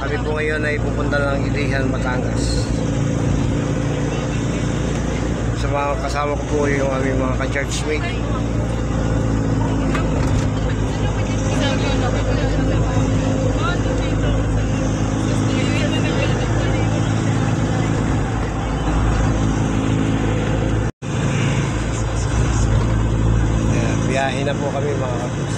Kami po ngayon ay pupunta ng Ilihan, Batangas. Sa mga kasama ko po yung aming mga ka-churchmate. Biyahe na po kami mga kapis.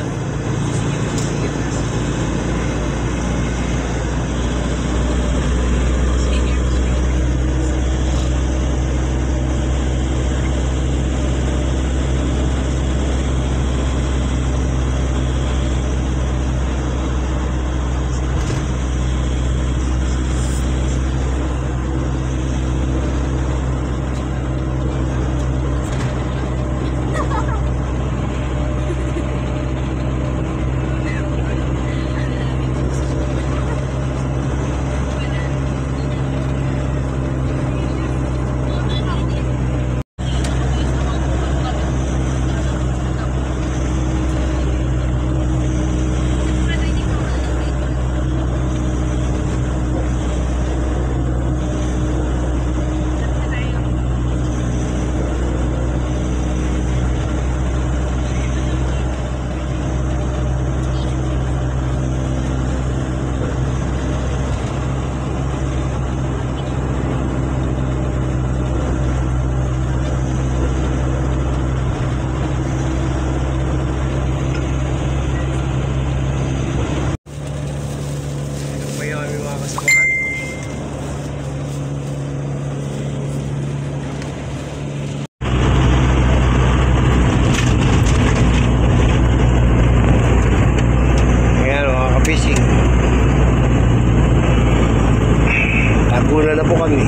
Laguna na po kami.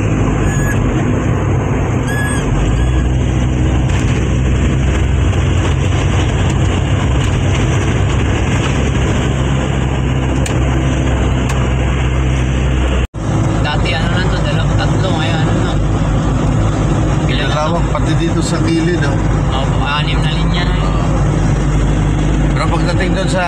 Dati ano na to, tatlo, ngayon ano na. Lawak pati dito sa gilid, oh. Oh, 6 na linya na yun. Pero pagdating doon sa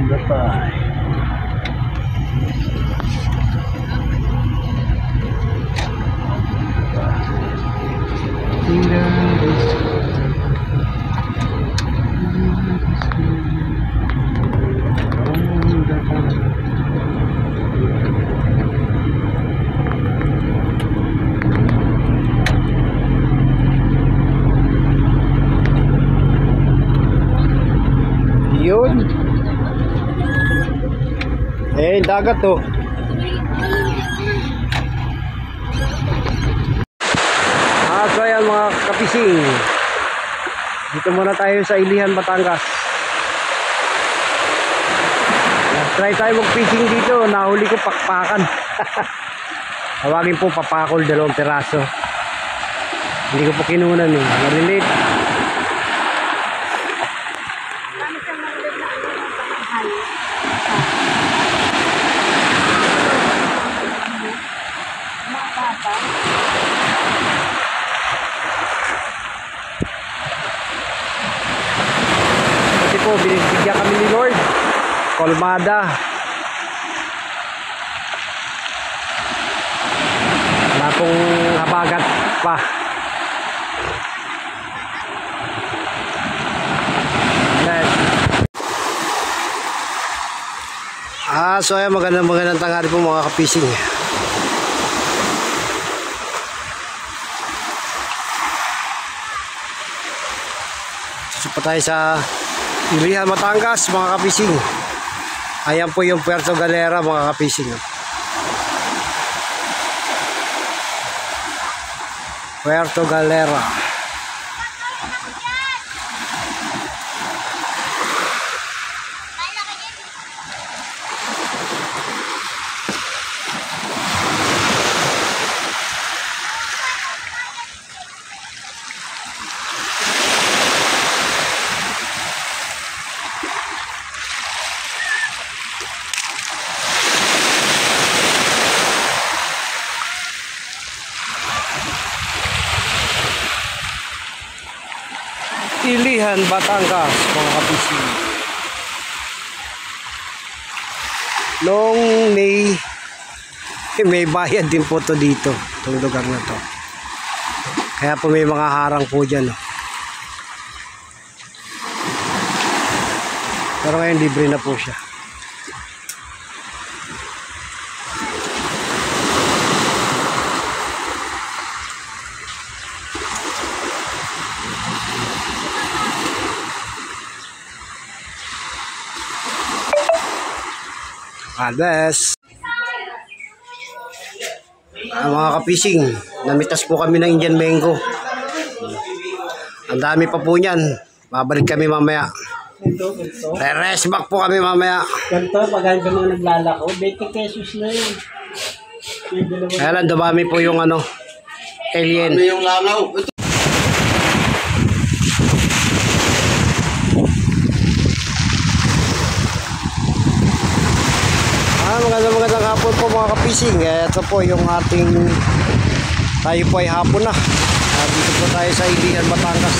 the pie. Yun. Eh, dagat to. So ayan mga kapising. Dito muna tayo sa Ilihan, Batangas. Try tayo mag-fishing dito. Nahuli ko pakpakan. Tawagin po papakol, 2 piraso. Hindi ko po kinunan eh. Maliliit. Kasi po binibigyan kami ni Lord. Kolmada. Wala pong habagat pa. So ayan, magandang tanghali po mga kapising. Susupa tayo sa Ilihan, Batangas mga kapising. Ayan po yung Puerto Galera mga kapising. Puerto Galera. Ilihan, Batangas mga kapising. Noong may bayad din po to dito, itong lugar na to. Kaya po may mga harang po dyan. Pero ngayon libre na po siya. Alas. Mga kapising, namitas po kami ng Indian mango. Ang dami pa po niyan. Babalik kami mamaya. Rest back po kami mamaya. Ganito, pag ka mga naglalako, 20 pesos na yun. Kaya lang, dumami po yung alien. Yung langaw. Magandang hapon po mga kapising. Ito po yung ating, tayo po ay hapon na. Dito po tayo sa Ilihan, Batangas.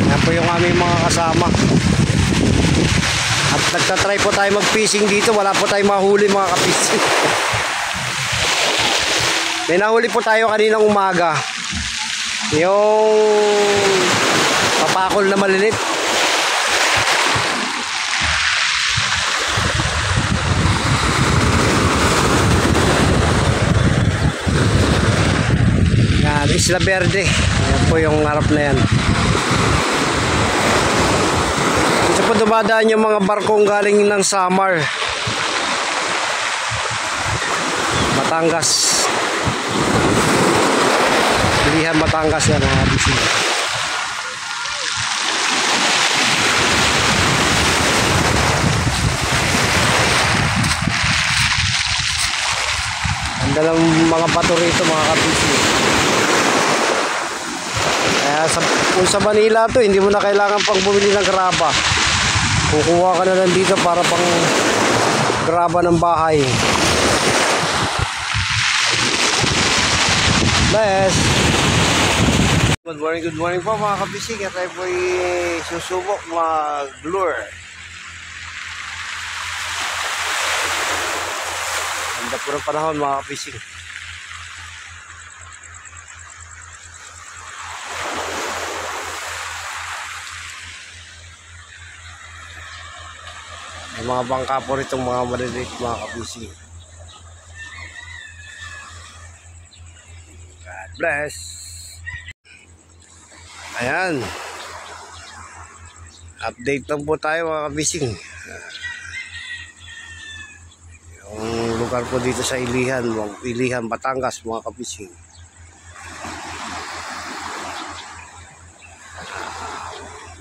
Yan po yung aming mga kasama. At nagtatry po tayo mag-fishing dito. Wala po tayong mahuli mga kapising. May nahuli po tayo kaninang umaga. Yung papakol na malilit. Isla Verde. Ayan po yung harap na yan. Dito po dumadaan yung mga barkong galing ng Samar, Batangas. Ilihan, Batangas yan mga bisig. Ang dalang mga bato rito mga kabisig. Kung sa Manila to, hindi mo na kailangan pang bumili ng graba. Kukuha ka na lang dito para pang graba ng bahay. Best. Good morning po mga kabisig. At tayo po ay susubok mag-lure. Ganda po ng panahon mga ka-fishing. May mga bangka po ritong mga maliliit mga ka-fishing. God bless. Ayan. Update lang po tayo mga ka-fishing. Yung lugar po dito sa Ilihan, Batangas mga ka-fishing.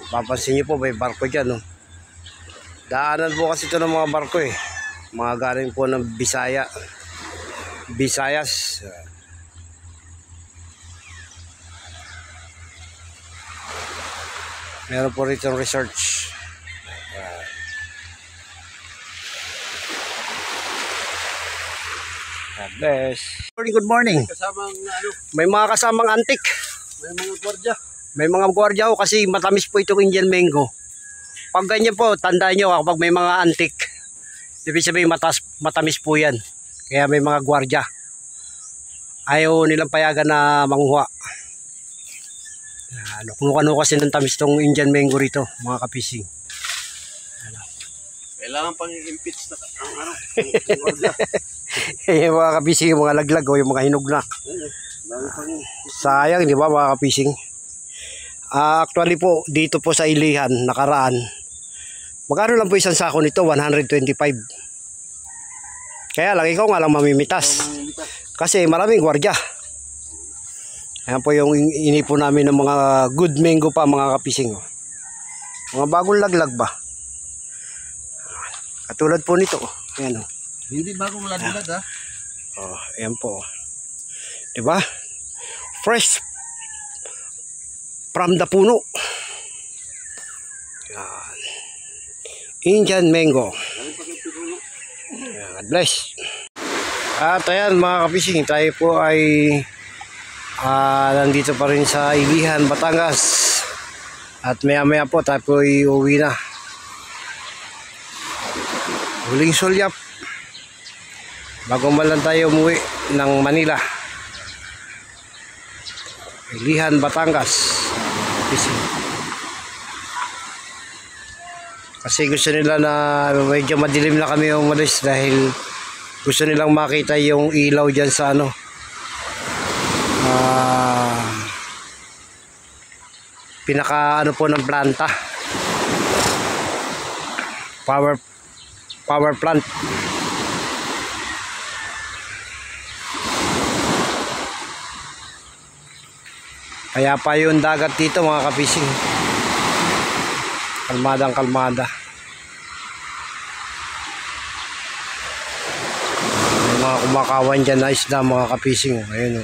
Papansin nyo po may barko dyan, no? Daanan po kasi ito ng mga barko eh. Mga galing po ng Visayas. Meron po rito research. God bless. Good morning. Kasamang ano, May mga kasamang antik. may mga gwardiya. May mga gwardiya ho kasi matamis po itong Indian mango. Pag ganyan po, tandaan nyo kapag may mga antik, ibig sabihin matamis po yan. Kaya may mga gwardiya. Ayaw nilang payagan na manguha. Nuknukan ho kasi ng tamis tong Indian mango rito, mga ka-fishing. Kailangan pang i-impeach na ang ano, ang gwardiya. Yung mga ka-fishing, yung mga laglag o yung mga hinog na. Sayang, di ba mga ka-fishing? Actually po, dito po sa Ilihan, nakaraan, magkano lang po isang sako nito? 125. Kaya lang, ikaw nga lang mamimitas. Kasi maraming gwardiya. Ayan po yung inipo namin ng mga good mango pa mga ka-fishing. Mga bagong laglag ba? Katulad po nito. Ayan o. Hindi bagong laglag ha. Oh, ayan po. Diba? Fresh from the puno. Yan. Indian mango. God bless. At ayan mga ka-fishing, tayo po ay nandito pa rin sa Ilihan, Batangas. At maya maya po tayo po ay uwi na. Huling sulyap bago man tayo umuwi ng Manila. Ilihan, Batangas. Fishing. Kasi gusto nila na medyo madilim na kami umalis dahil gusto nilang makita yung ilaw dyan sa ano. Pinaka ano po ng planta. Power plant. Kaya pa yung dagat dito mga ka-fishing. Kalmadang kalmada. May mga kumakawan dyan na isda mga ka-fishing. Ayun o.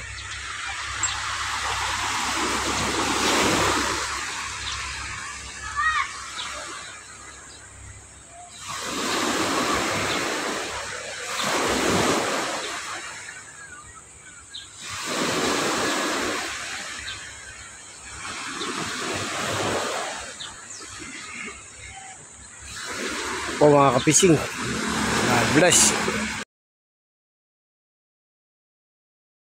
Po mga ka-fishing. God bless.